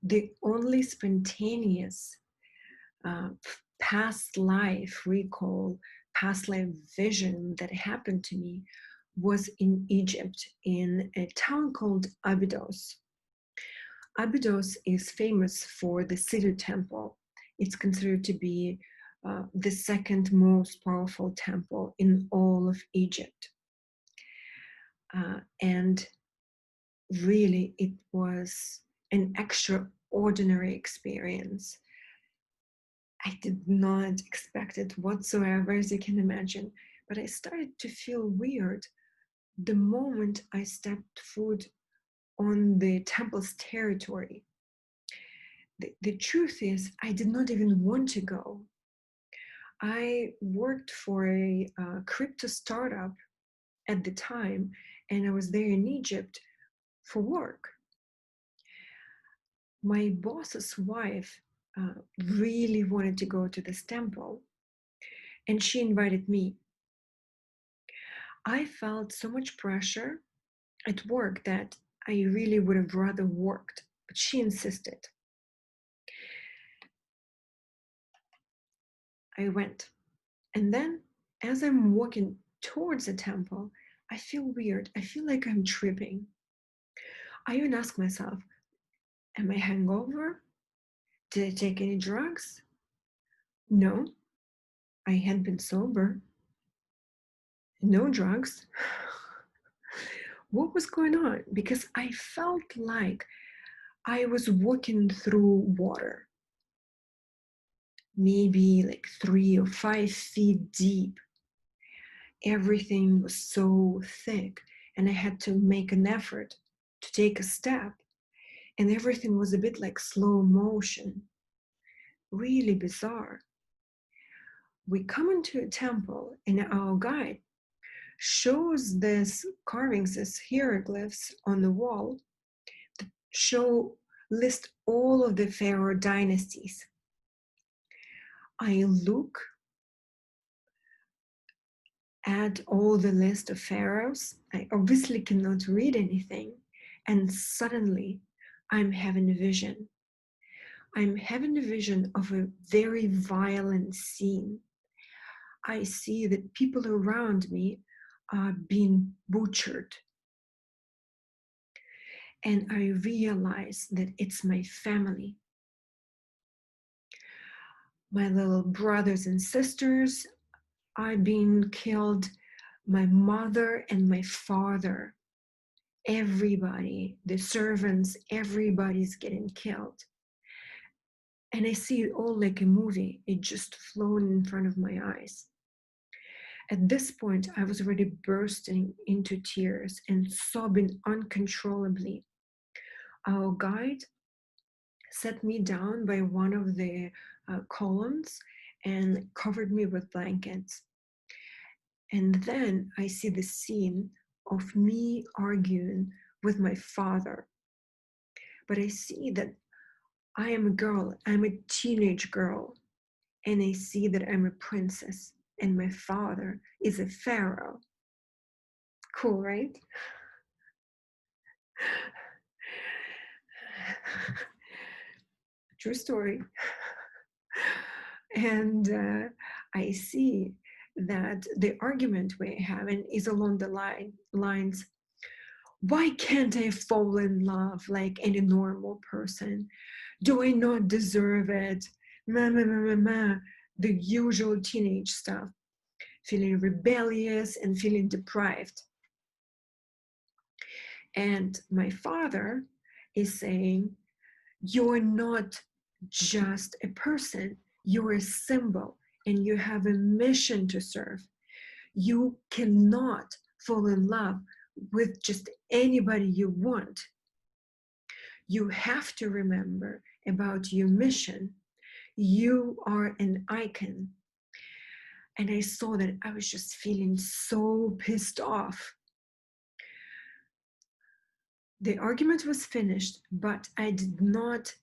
The only spontaneous uh, past life recall, past life vision that happened to me was in Egypt in a town called Abydos. Abydos is famous for the Sidu temple. It's considered to be the second most powerful temple in all of Egypt. And really, it was an extraordinary experience. I did not expect it whatsoever, as you can imagine, but I started to feel weird the moment I stepped foot on the temple's territory. The truth is, I did not even want to go. I worked for a crypto startup at the time, and I was there in Egypt for work. My boss's wife really wanted to go to this temple, and she invited me. I felt so much pressure at work that I really would have rather worked, but she insisted. I went. And then, as I'm walking towards the temple, I feel weird. I feel like I'm tripping. I even ask myself, am I hungover? Did I take any drugs? No, I had been sober. No drugs. What was going on? Because I felt like I was walking through water, maybe like 3 or 5 feet deep. Everything was so thick, and I had to make an effort to take a step, and everything was a bit like slow motion. Really bizarre. We come into a temple, and our guide shows this carvings, these hieroglyphs on the wall that list all of the pharaoh dynasties. I look at all the list of pharaohs. I obviously cannot read anything, and suddenly I'm having a vision. I'm having a vision of a very violent scene. I see that people around me are being butchered. And I realize that it's my family. My little brothers and sisters are being killed. My mother and my father, everybody, the servants, everybody's getting killed. And I see it all like a movie. It just flown in front of my eyes. At this point, I was already bursting into tears and sobbing uncontrollably. Our guide set me down by one of the columns and covered me with blankets. And then I see the scene of me arguing with my father. But I see that I am a girl, I'm a teenage girl, and I see that I'm a princess, and my father is a pharaoh. Cool, right? True story. And I see that the argument we're having is along the lines, why can't I fall in love like any normal person? Do I not deserve it? The usual teenage stuff, feeling rebellious and feeling deprived. And my father is saying, you're not just a person, you're a symbol, and you have a mission to serve. You cannot fall in love with just anybody you want. You have to remember about your mission. You are an icon. And I saw that I was just feeling so pissed off. The argument was finished, but I did not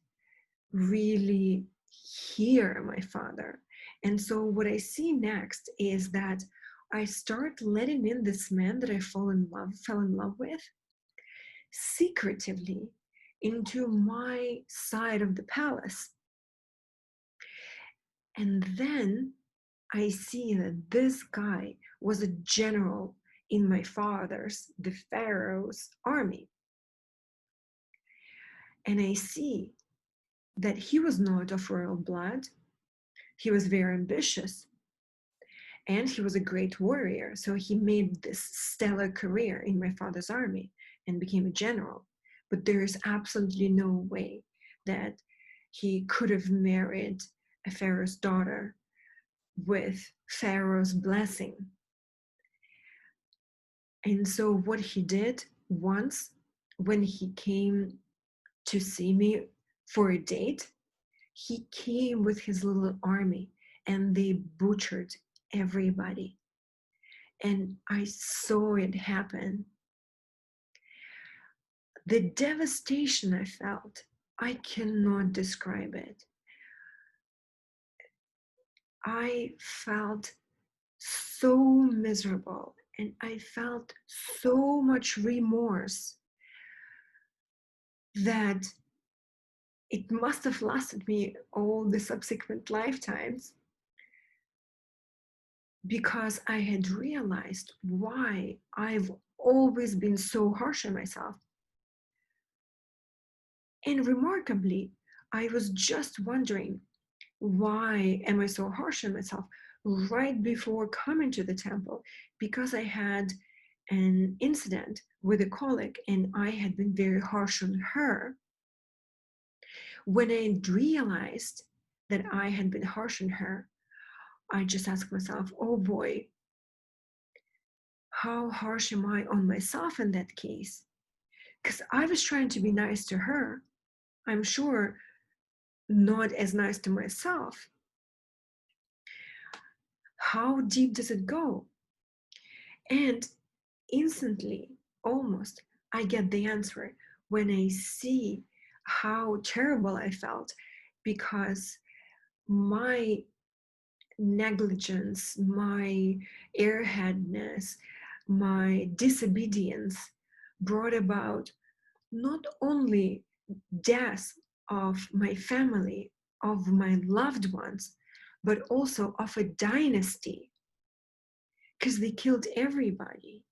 really hear my father. And so what I see next is that I start letting in this man that I fell in love with secretively into my side of the palace. And then I see that this guy was a general in my father's, the Pharaoh's army. And I see that he was not of royal blood. He was very ambitious and he was a great warrior. So he made this stellar career in my father's army and became a general. But there is absolutely no way that he could have married a Pharaoh's daughter with Pharaoh's blessing. And so what he did once, when he came to see me for a date, he came with his little army and they butchered everybody. And I saw it happen. The devastation I felt, I cannot describe it. I felt so miserable and I felt so much remorse that it must have lasted me all the subsequent lifetimes, because I had realized why I've always been so harsh on myself. And remarkably, I was just wondering, why am I so harsh on myself right before coming to the temple? Because I had an incident with a colleague and I had been very harsh on her. When I realized that I had been harsh on her, I just asked myself, oh boy, how harsh am I on myself in that case? Because I was trying to be nice to her. I'm sure not as nice to myself. How deep does it go? And instantly, almost, I get the answer when I see how terrible I felt, because my negligence, my airheadness, my disobedience brought about not only death of my family, of my loved ones, but also of a dynasty, because they killed everybody.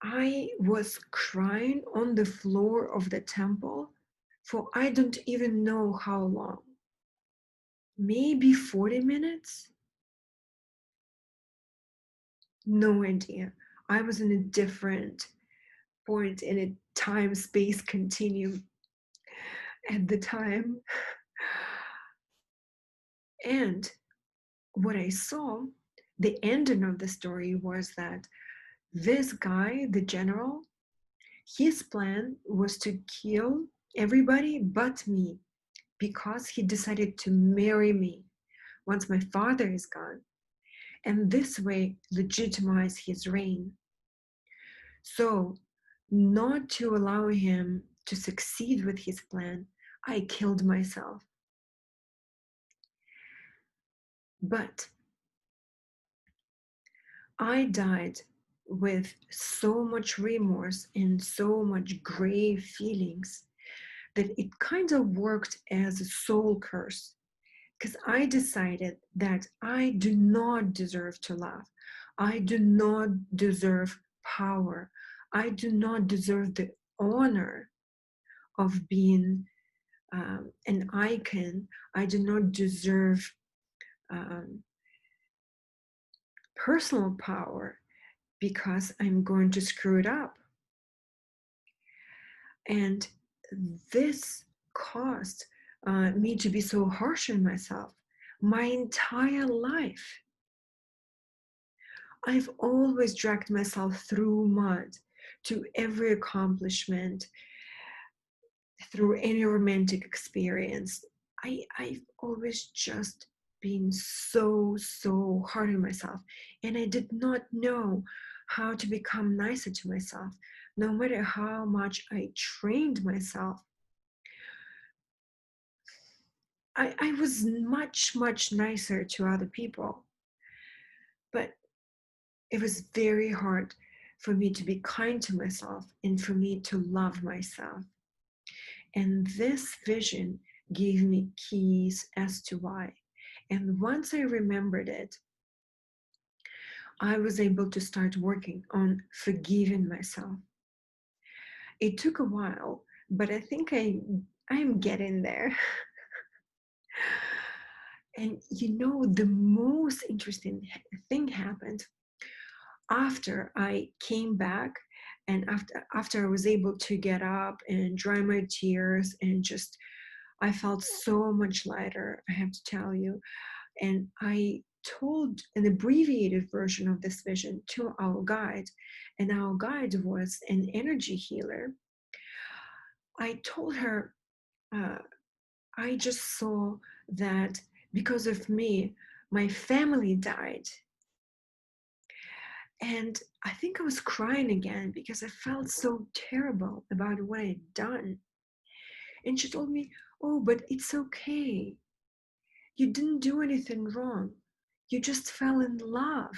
I was crying on the floor of the temple for I don't even know how long. Maybe 40 minutes? No idea. I was in a different point in a time-space continuum at the time. And what I saw, the ending of the story was that this guy, the general, his plan was to kill everybody but me, because he decided to marry me once my father is gone, and this way legitimize his reign. So, not to allow him to succeed with his plan, I killed myself. But I died with so much remorse and so much grave feelings that it kind of worked as a soul curse, because I decided that I do not deserve to love. I do not deserve power. I do not deserve the honor of being an icon. I do not deserve um, personal power, because I'm going to screw it up. And this caused me to be so harsh on myself my entire life. I've always dragged myself through mud to every accomplishment, through any romantic experience. I've always just been so hard on myself. And I did not know how to become nicer to myself, no matter how much I trained myself. I was much nicer to other people, but it was very hard for me to be kind to myself, and for me to love myself. And this vision gave me keys as to why. And once I remembered it, I was able to start working on forgiving myself. It took a while, but I think I'm getting there. And the most interesting thing happened after I came back, and after I was able to get up and dry my tears, and just I felt so much lighter, I have to tell you. And I told an abbreviated version of this vision to our guide, and our guide was an energy healer. I told her, uh, I just saw that because of me, my family died. And I think I was crying again because I felt so terrible about what I'd done. And she told me, "Oh, but it's okay. You didn't do anything wrong. You just fell in love."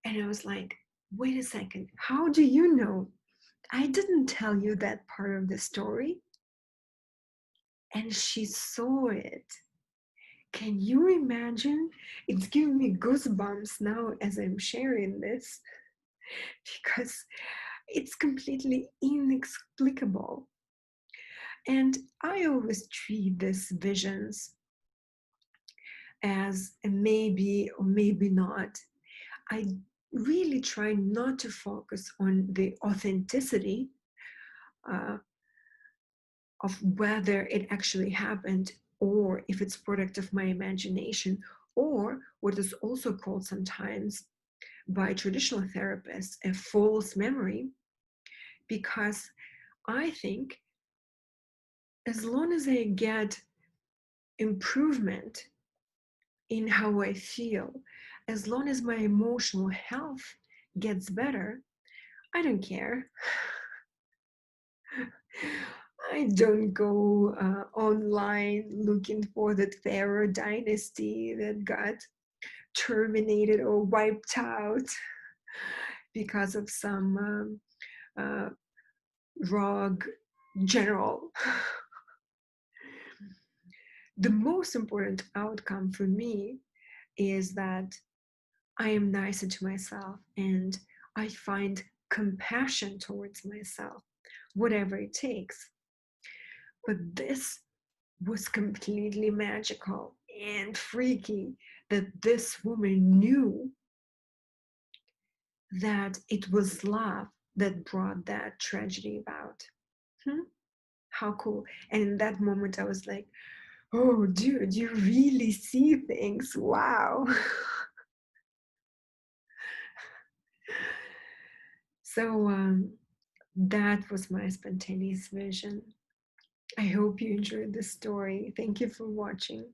And I was like, "Wait a second. How do you know? I didn't tell you that part of the story." And she saw it. Can you imagine? It's giving me goosebumps now as I'm sharing this because it's completely inexplicable. And I always treat these visions as a maybe or maybe not. I really try not to focus on the authenticity uh, of whether it actually happened, or if it's product of my imagination, or what is also called sometimes by traditional therapists a false memory, because I think as long as I get improvement in how I feel, as long as my emotional health gets better, I don't care. I don't go online looking for the Pharaoh dynasty that got terminated or wiped out because of some rogue general. The most important outcome for me is that I am nicer to myself and I find compassion towards myself, whatever it takes. But this was completely magical and freaky that this woman knew that it was love that brought that tragedy about. Hmm? How cool. And in that moment, I was like, oh, dude, you really see things. Wow. So that was my spontaneous vision. I hope you enjoyed the story. Thank you for watching.